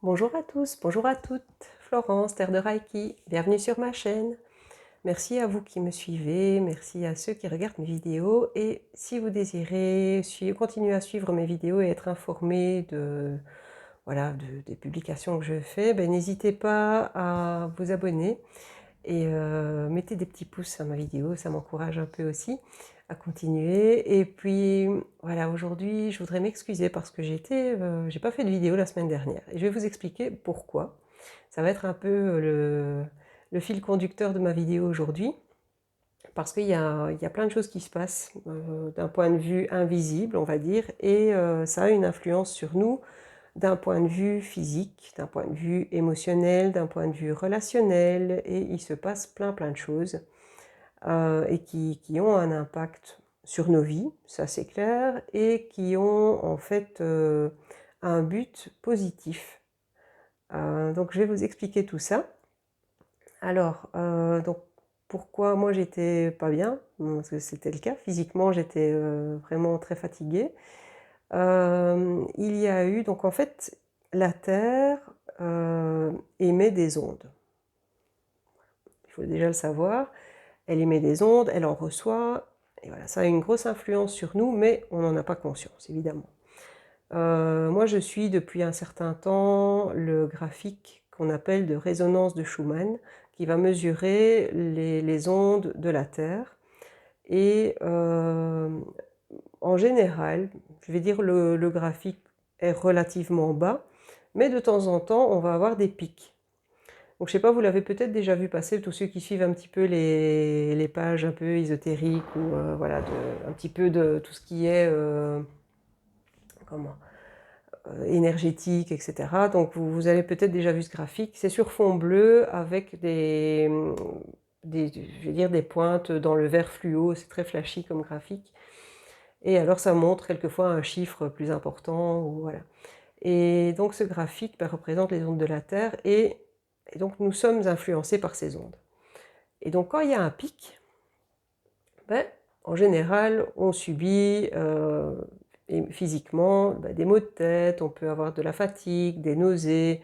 Bonjour à tous, bonjour à toutes, Florence, Terre de Reiki, bienvenue sur ma chaîne. Merci à vous qui me suivez, merci à ceux qui regardent mes vidéos et si vous désirez continuer à suivre mes vidéos et être informé des publications que je fais, n'hésitez pas à vous abonner et mettez des petits pouces à ma vidéo, ça m'encourage un peu aussi à continuer. Et puis voilà, aujourd'hui je voudrais m'excuser parce que j'ai pas fait de vidéo la semaine dernière et je vais vous expliquer pourquoi. Ça va être un peu le fil conducteur de ma vidéo aujourd'hui parce qu'il y a plein de choses qui se passent d'un point de vue invisible, on va dire, et ça a une influence sur nous d'un point de vue physique, d'un point de vue émotionnel, d'un point de vue relationnel, et il se passe plein de choses et qui ont un impact sur nos vies, ça c'est clair, et qui ont en fait un but positif. Donc je vais vous expliquer tout ça. Alors, donc pourquoi moi j'étais pas bien, parce que c'était le cas, physiquement j'étais vraiment très fatiguée. Il y a eu, donc en fait, la Terre émet des ondes. Il faut déjà le savoir. Elle émet des ondes, elle en reçoit, et voilà, ça a une grosse influence sur nous, mais on n'en a pas conscience, évidemment. Moi, je suis depuis un certain temps le graphique qu'on appelle de résonance de Schumann, qui va mesurer les ondes de la Terre. Et en général, je vais dire le graphique est relativement bas, mais de temps en temps, on va avoir des pics. Donc je sais pas, vous l'avez peut-être déjà vu passer, tous ceux qui suivent un petit peu les pages un peu ésotériques ou voilà, un petit peu de tout ce qui est comment, énergétique, etc. Donc vous avez peut-être déjà vu ce graphique. C'est sur fond bleu avec je vais dire des pointes dans le vert fluo, c'est très flashy comme graphique. Et alors ça montre quelquefois un chiffre plus important, ou voilà. Et donc ce graphique représente les ondes de la Terre, et donc nous sommes influencés par ces ondes. Et donc quand il y a un pic, en général on subit physiquement des maux de tête, on peut avoir de la fatigue, des nausées,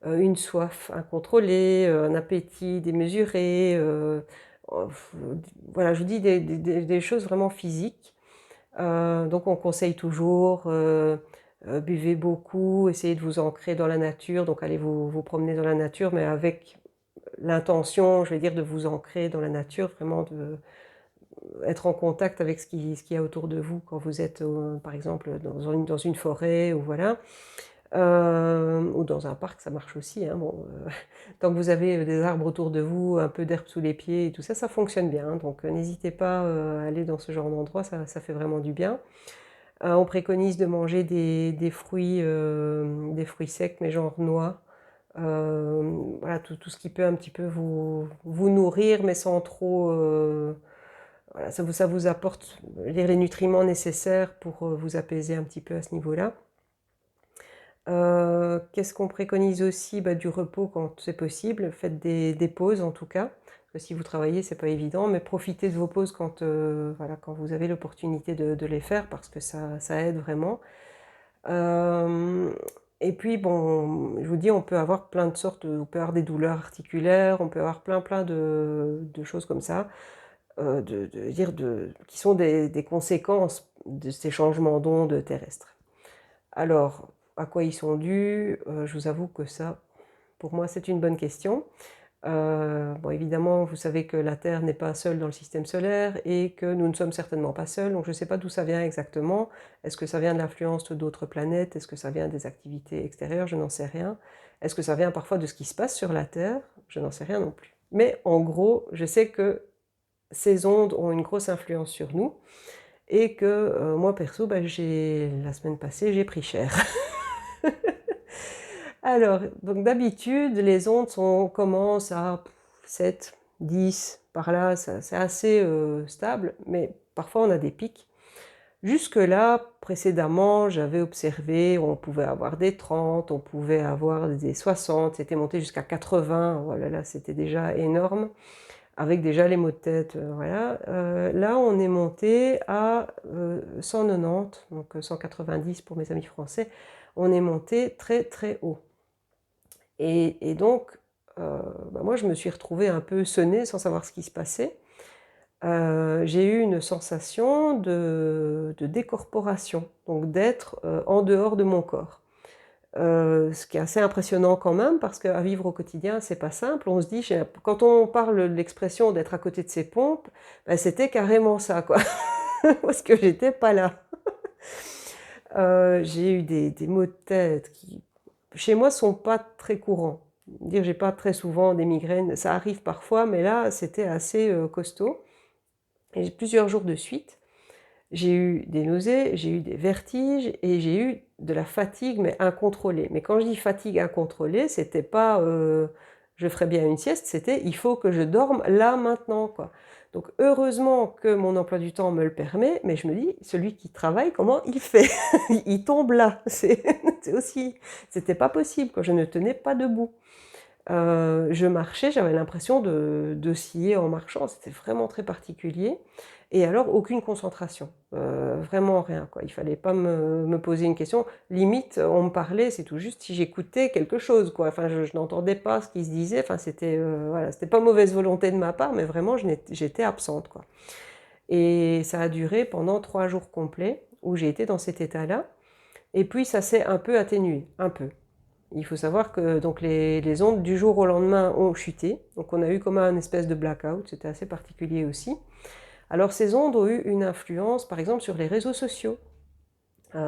une soif incontrôlée, un appétit démesuré, voilà, je vous dis des choses vraiment physiques. Donc on conseille toujours, buvez beaucoup, essayez de vous ancrer dans la nature, donc allez vous promener dans la nature, mais avec l'intention, je vais dire, de vous ancrer dans la nature, vraiment être en contact avec ce qu'il y a autour de vous quand vous êtes, par exemple, dans une forêt, ou voilà. Ou dans un parc, ça marche aussi, hein, bon, tant que vous avez des arbres autour de vous, un peu d'herbe sous les pieds et tout ça, ça fonctionne bien, hein, donc n'hésitez pas à aller dans ce genre d'endroit, ça fait vraiment du bien. On préconise de manger des fruits secs, mais genre noix. Voilà, tout ce qui peut un petit peu vous nourrir, mais sans trop... voilà, ça vous apporte les nutriments nécessaires pour vous apaiser un petit peu à ce niveau-là. Qu'est-ce qu'on préconise aussi? Du repos quand c'est possible. Faites des pauses en tout cas. Parce que si vous travaillez, c'est pas évident, mais profitez de vos pauses voilà, quand vous avez l'opportunité de les faire, parce que ça aide vraiment. Et puis bon, je vous dis, on peut avoir plein de sortes, on peut avoir des douleurs articulaires, on peut avoir plein de choses comme ça, qui sont des conséquences de ces changements d'ondes terrestres. Alors, à quoi ils sont dus? Je vous avoue que ça, pour moi, c'est une bonne question. Bon, évidemment, vous savez que la Terre n'est pas seule dans le système solaire et que nous ne sommes certainement pas seuls, donc je ne sais pas d'où ça vient exactement. Est-ce que ça vient de l'influence d'autres planètes? Est-ce que ça vient des activités extérieures? Je n'en sais rien. Est-ce que ça vient parfois de ce qui se passe sur la Terre? Je n'en sais rien non plus. Mais en gros, je sais que ces ondes ont une grosse influence sur nous et que moi, perso, la semaine passée, j'ai pris cher. Alors, donc d'habitude, les ondes commencent à 7, 10, par là, c'est assez stable, mais parfois on a des pics. Jusque-là, précédemment, j'avais observé, on pouvait avoir des 30, on pouvait avoir des 60, c'était monté jusqu'à 80, voilà, là c'était déjà énorme, avec déjà les maux de tête, voilà. Là, on est monté à 190, donc 190 pour mes amis français, on est monté très très haut. Et donc, moi, je me suis retrouvée un peu sonnée sans savoir ce qui se passait. J'ai eu une sensation de décorporation, donc d'être en dehors de mon corps. Ce qui est assez impressionnant quand même, parce qu'à vivre au quotidien, c'est pas simple. On se dit, quand on parle de l'expression d'être à côté de ses pompes, ben, c'était carrément ça, quoi. Parce que j'étais pas là. J'ai eu des maux de tête qui, chez moi, sont pas très courants. Dire, j'ai pas très souvent des migraines, ça arrive parfois, mais là, c'était assez costaud. Et plusieurs jours de suite, j'ai eu des nausées, j'ai eu des vertiges et j'ai eu de la fatigue, mais incontrôlée. Mais quand je dis fatigue incontrôlée, c'était pas je ferais bien une sieste, c'était il faut que je dorme là maintenant, quoi. Donc heureusement que mon emploi du temps me le permet, mais je me dis, celui qui travaille, comment il fait? Il tombe là. C'est aussi, c'était pas possible, quoi. Je ne tenais pas debout. Je marchais, j'avais l'impression d'osciller en marchant, c'était vraiment très particulier. Et alors aucune concentration, vraiment rien, quoi. Il fallait pas me poser une question. Limite, on me parlait, c'est tout juste si j'écoutais quelque chose, quoi. Enfin, je n'entendais pas ce qui se disait. Enfin, c'était voilà, c'était pas mauvaise volonté de ma part, mais vraiment, j'étais absente, quoi. Et ça a duré pendant 3 jours complets où j'ai été dans cet état-là. Et puis ça s'est un peu atténué, un peu. Il faut savoir que donc les ondes du jour au lendemain ont chuté, donc on a eu comme un espèce de blackout, c'était assez particulier aussi. Alors ces ondes ont eu une influence par exemple sur les réseaux sociaux. Moi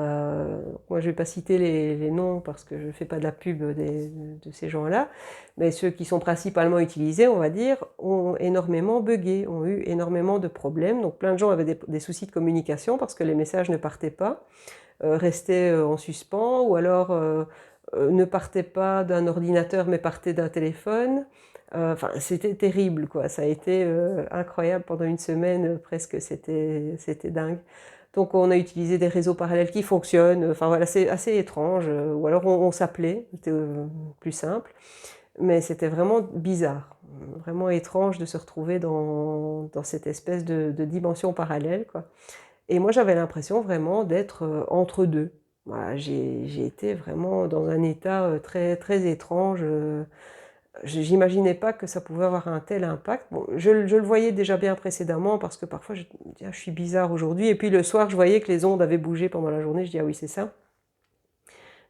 je ne vais pas citer les noms parce que je ne fais pas de la pub de ces gens-là, mais ceux qui sont principalement utilisés, on va dire, ont énormément buggé, ont eu énormément de problèmes. Donc plein de gens avaient des soucis de communication parce que les messages ne partaient pas, restaient en suspens, ou alors ne partaient pas d'un ordinateur mais partaient d'un téléphone. Enfin, c'était terrible, quoi. Ça a été incroyable pendant une semaine, presque, c'était dingue. Donc on a utilisé des réseaux parallèles qui fonctionnent. Enfin voilà, c'est assez étrange. Ou alors on s'appelait, c'était plus simple. Mais c'était vraiment bizarre, vraiment étrange de se retrouver dans cette espèce de dimension parallèle, quoi. Et moi, j'avais l'impression vraiment d'être entre deux. Voilà, j'ai été vraiment dans un état très, très étrange. J'imaginais pas que ça pouvait avoir un tel impact. Bon, je le voyais déjà bien précédemment parce que parfois je me dis, ah, je suis bizarre aujourd'hui. Et puis le soir, je voyais que les ondes avaient bougé pendant la journée. Je dis, ah oui, c'est ça.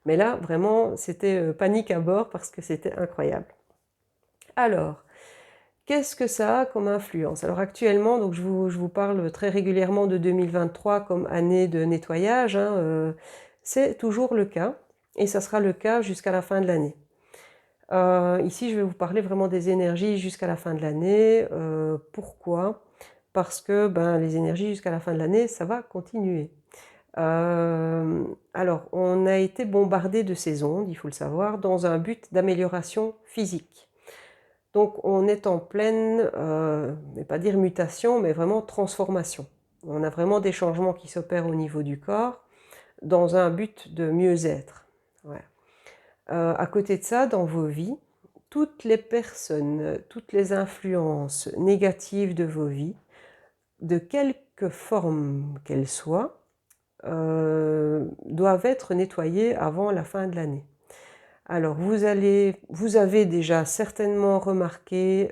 Mais là, vraiment, c'était panique à bord parce que c'était incroyable. Alors, qu'est-ce que ça a comme influence? Alors actuellement, donc je vous parle très régulièrement de 2023 comme année de nettoyage, hein, c'est toujours le cas et ça sera le cas jusqu'à la fin de l'année. Ici, je vais vous parler vraiment des énergies jusqu'à la fin de l'année. Pourquoi? Parce que ben, les énergies jusqu'à la fin de l'année, ça va continuer. Alors, on a été bombardé de ces ondes, il faut le savoir, dans un but d'amélioration physique. Donc on est en pleine, je ne vais pas dire mutation, mais vraiment transformation. On a vraiment des changements qui s'opèrent au niveau du corps dans un but de mieux-être. Ouais. À côté de ça, dans vos vies, toutes les personnes, toutes les influences négatives de vos vies, de quelque forme qu'elles soient, doivent être nettoyées avant la fin de l'année. Alors vous avez déjà certainement remarqué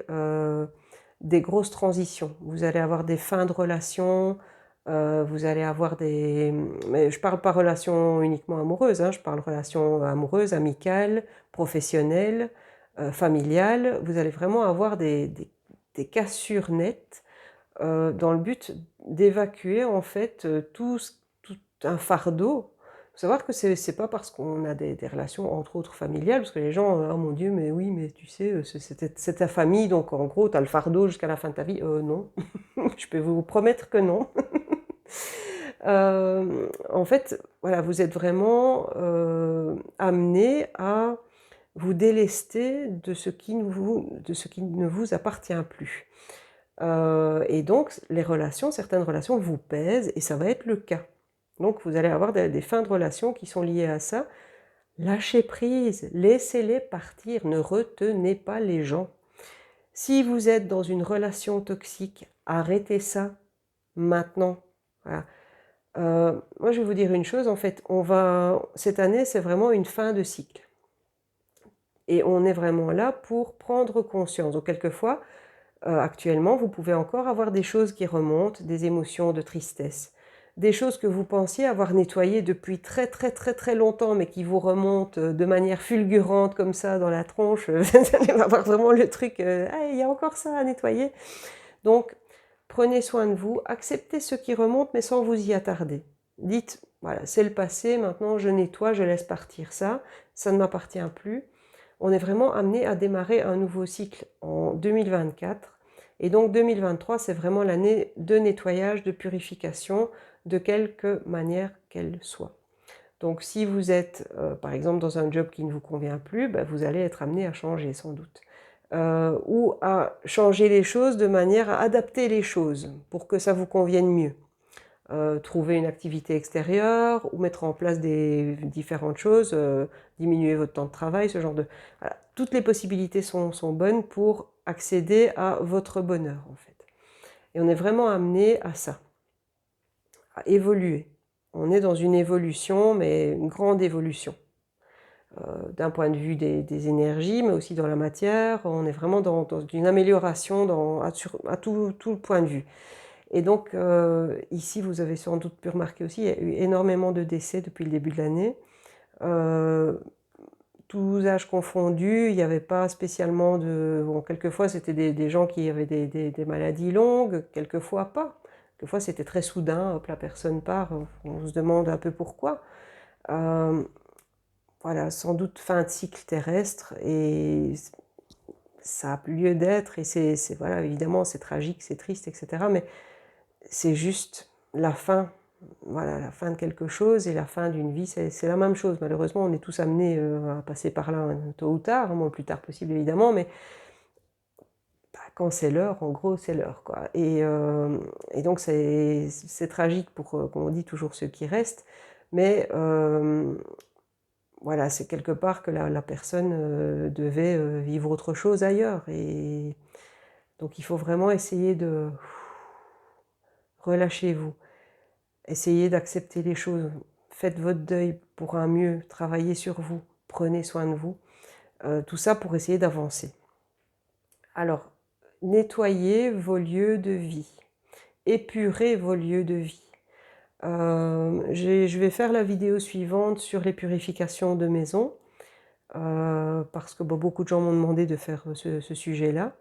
des grosses transitions. Vous allez avoir des fins de relations, vous allez avoir mais je ne parle pas relations uniquement amoureuses, hein, je parle relations amoureuses, amicales, professionnelles, familiales. Vous allez vraiment avoir des cassures nettes dans le but d'évacuer en fait tout un fardeau. Il faut savoir que c'est pas parce qu'on a des relations entre autres familiales, parce que les gens, oh mon Dieu, mais oui, mais tu sais, c'est ta famille, donc en gros, tu as le fardeau jusqu'à la fin de ta vie. Non, je peux vous promettre que non. En fait, voilà, vous êtes vraiment amené à vous délester de ce qui ne vous appartient plus. Et donc certaines relations vous pèsent et ça va être le cas. Donc vous allez avoir des fins de relations qui sont liées à ça. Lâchez prise, laissez-les partir, ne retenez pas les gens. Si vous êtes dans une relation toxique, arrêtez ça maintenant. Voilà. Moi je vais vous dire une chose, en fait, cette année c'est vraiment une fin de cycle. Et on est vraiment là pour prendre conscience. Donc quelquefois, actuellement, vous pouvez encore avoir des choses qui remontent, des émotions de tristesse. Des choses que vous pensiez avoir nettoyées depuis très très très très longtemps, mais qui vous remontent de manière fulgurante comme ça dans la tronche. Vous allez avoir vraiment le truc, ah, il y a encore ça à nettoyer. Donc, prenez soin de vous, acceptez ce qui remonte, mais sans vous y attarder. Dites, voilà, c'est le passé, maintenant je nettoie, je laisse partir ça, ça ne m'appartient plus. On est vraiment amené à démarrer un nouveau cycle en 2024. Et donc 2023, c'est vraiment l'année de nettoyage, de purification, de quelque manière qu'elle soit. Donc si vous êtes, par exemple, dans un job qui ne vous convient plus, ben, vous allez être amené à changer sans doute. Ou à changer les choses de manière à adapter les choses pour que ça vous convienne mieux. Trouver une activité extérieure ou mettre en place des différentes choses, diminuer votre temps de travail, ce genre de... Voilà. Toutes les possibilités sont bonnes pour accéder à votre bonheur, en fait. Et on est vraiment amené à ça, à évoluer. On est dans une évolution, mais une grande évolution. D'un point de vue des énergies, mais aussi dans la matière. On est vraiment dans une amélioration à tout point de vue. Et donc, ici, vous avez sans doute pu remarquer aussi, il y a eu énormément de décès depuis le début de l'année. Tous âges confondus, il n'y avait pas spécialement de... Bon, quelquefois, c'était des gens qui avaient des maladies longues, quelquefois pas. Quelquefois, c'était très soudain, hop, la personne part, on se demande un peu pourquoi. Voilà, sans doute fin de cycle terrestre, et ça a plus lieu d'être, et voilà, évidemment, c'est tragique, c'est triste, etc. Mais c'est juste la fin, voilà, la fin de quelque chose, et la fin d'une vie, c'est la même chose. Malheureusement, on est tous amenés à passer par là, tôt ou tard, le plus tard possible, évidemment, mais bah, quand c'est l'heure, en gros, c'est l'heure, quoi. Et donc, c'est tragique pour, comme on dit, toujours ceux qui restent, mais voilà, c'est quelque part que la personne devait vivre autre chose ailleurs. Et donc, il faut vraiment essayer de... Relâchez-vous. Essayez d'accepter les choses. Faites votre deuil pour un mieux. Travaillez sur vous. Prenez soin de vous. Tout ça pour essayer d'avancer. Alors, nettoyez vos lieux de vie. Épurez vos lieux de vie. Je vais faire la vidéo suivante sur les purifications de maison. Parce que beaucoup de gens m'ont demandé de faire ce sujet-là.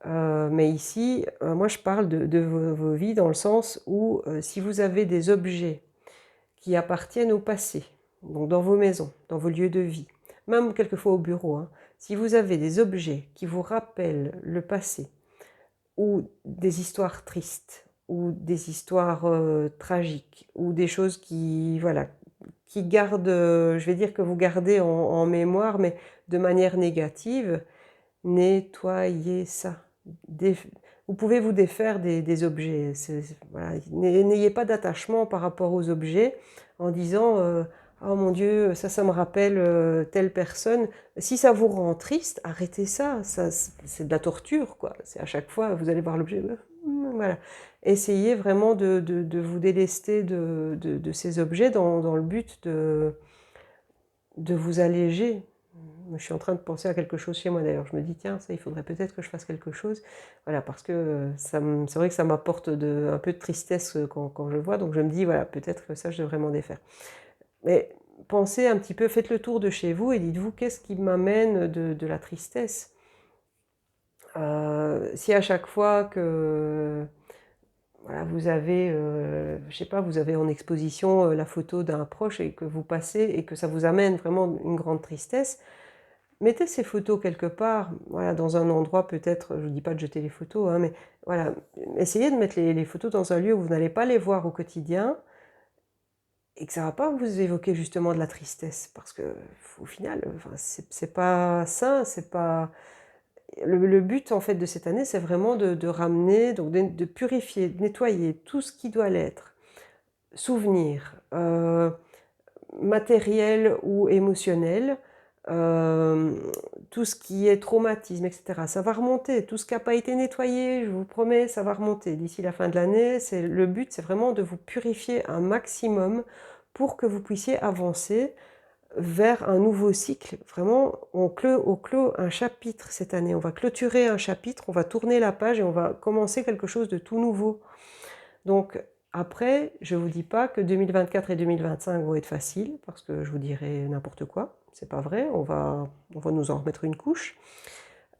Mais ici, moi je parle de vos vies dans le sens où si vous avez des objets qui appartiennent au passé, donc dans vos maisons, dans vos lieux de vie, même quelquefois au bureau, hein, si vous avez des objets qui vous rappellent le passé, ou des histoires tristes, ou des histoires tragiques, ou des choses qui, voilà, qui gardent, je vais dire que vous gardez en mémoire, mais de manière négative, nettoyez ça. Vous pouvez vous défaire des objets. Voilà. N'ayez pas d'attachement par rapport aux objets en disant oh mon Dieu, ça me rappelle telle personne. Si ça vous rend triste, arrêtez ça. C'est de la torture, quoi. C'est à chaque fois, vous allez voir l'objet. Voilà. Essayez vraiment de vous délester de ces objets dans le but de vous alléger. Je suis en train de penser à quelque chose chez moi d'ailleurs. Je me dis, tiens, ça, il faudrait peut-être que je fasse quelque chose. Voilà, parce que c'est vrai que ça m'apporte un peu de tristesse quand je vois. Donc je me dis, voilà, peut-être que ça, je devrais m'en défaire. Mais pensez un petit peu, faites le tour de chez vous et dites-vous, qu'est-ce qui m'amène de la tristesse? Si à chaque fois que... Voilà, vous avez, je sais pas, vous avez en exposition la photo d'un proche et que vous passez et que ça vous amène vraiment une grande tristesse, mettez ces photos quelque part, voilà, dans un endroit peut-être, je ne vous dis pas de jeter les photos, hein, mais voilà, essayez de mettre les photos dans un lieu où vous n'allez pas les voir au quotidien et que ça ne va pas vous évoquer justement de la tristesse, parce que au final, enfin, c'est pas sain, c'est pas... Le but en fait de cette année, c'est vraiment de ramener, donc de purifier, de nettoyer tout ce qui doit l'être, souvenirs, matériel ou émotionnel, tout ce qui est traumatisme, etc. Ça va remonter, tout ce qui n'a pas été nettoyé, je vous promets, ça va remonter. D'ici la fin de l'année, le but, c'est vraiment de vous purifier un maximum pour que vous puissiez avancer vers un nouveau cycle. Vraiment, on clôt un chapitre cette année. On va clôturer un chapitre, on va tourner la page et on va commencer quelque chose de tout nouveau. Donc après, je ne vous dis pas que 2024 et 2025 vont être faciles, parce que je vous dirai n'importe quoi. C'est pas vrai, on va nous en remettre une couche.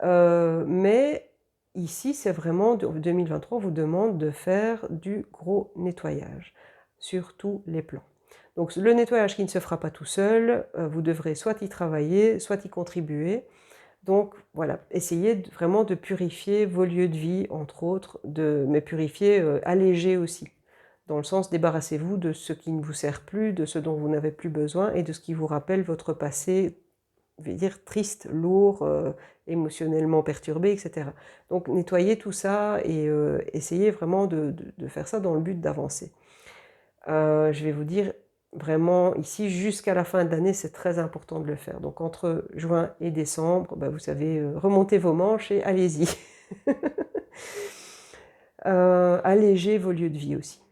Mais ici, c'est vraiment, 2023, on vous demande de faire du gros nettoyage sur tous les plans. Donc le nettoyage qui ne se fera pas tout seul, vous devrez soit y travailler, soit y contribuer. Donc voilà, essayez vraiment de purifier vos lieux de vie, entre autres, mais purifier, alléger aussi. Dans le sens, débarrassez-vous de ce qui ne vous sert plus, de ce dont vous n'avez plus besoin et de ce qui vous rappelle votre passé, je vais dire triste, lourd, émotionnellement perturbé, etc. Donc nettoyez tout ça et essayez vraiment de faire ça dans le but d'avancer. Je vais vous dire, vraiment, ici, jusqu'à la fin de l'année, c'est très important de le faire. Donc entre juin et décembre, vous savez, remontez vos manches et allez-y. Allégez vos lieux de vie aussi.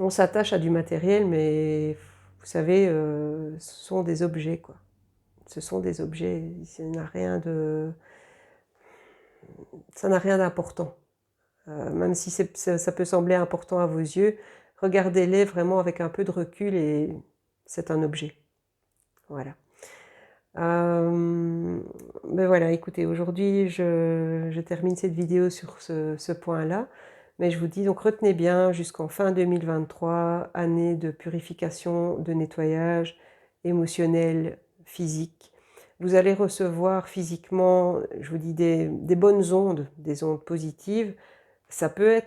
On s'attache à du matériel, mais vous savez, ce sont des objets, quoi. Ce sont des objets, ça n'a rien d'important. Même si ça peut sembler important à vos yeux, regardez-les vraiment avec un peu de recul et c'est un objet. Voilà. Ben voilà, écoutez, aujourd'hui, je termine cette vidéo sur ce point-là. Mais je vous dis, donc retenez bien, jusqu'en fin 2023, année de purification, de nettoyage émotionnel, physique. Vous allez recevoir physiquement, je vous dis, des bonnes ondes, des ondes positives. Ça peut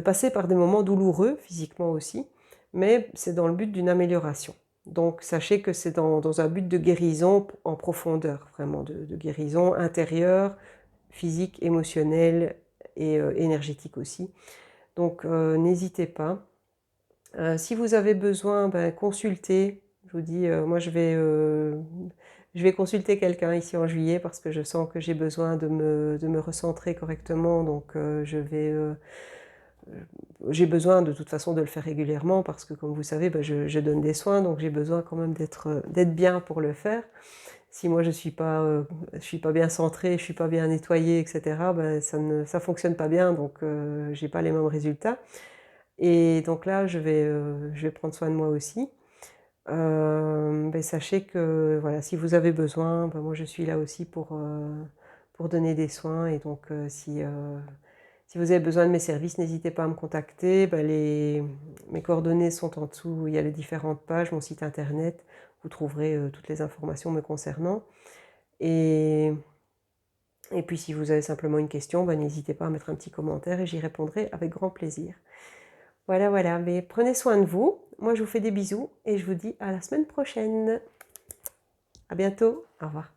passer par des moments douloureux, physiquement aussi, mais c'est dans le but d'une amélioration. Donc sachez que c'est dans un but de guérison en profondeur, vraiment de guérison intérieure, physique, émotionnelle et énergétique aussi. Donc n'hésitez pas. Si vous avez besoin, consultez. Je vous dis, moi je vais consulter quelqu'un ici en juillet parce que je sens que j'ai besoin de me recentrer correctement. Donc j'ai besoin de toute façon de le faire régulièrement parce que comme vous savez, je donne des soins, donc j'ai besoin quand même d'être bien pour le faire. Si moi je suis pas bien centrée, je suis pas bien nettoyée, etc., ça fonctionne pas bien, donc j'ai pas les mêmes résultats. Et donc là, je vais prendre soin de moi aussi. Sachez que voilà, si vous avez besoin, moi je suis là aussi pour donner des soins. Et donc si vous avez besoin de mes services, n'hésitez pas à me contacter. Mes coordonnées sont en dessous, il y a les différentes pages, mon site internet, vous trouverez toutes les informations me concernant. Et puis si vous avez simplement une question, n'hésitez pas à mettre un petit commentaire et j'y répondrai avec grand plaisir. Voilà, mais prenez soin de vous. Moi, je vous fais des bisous et je vous dis à la semaine prochaine. À bientôt. Au revoir.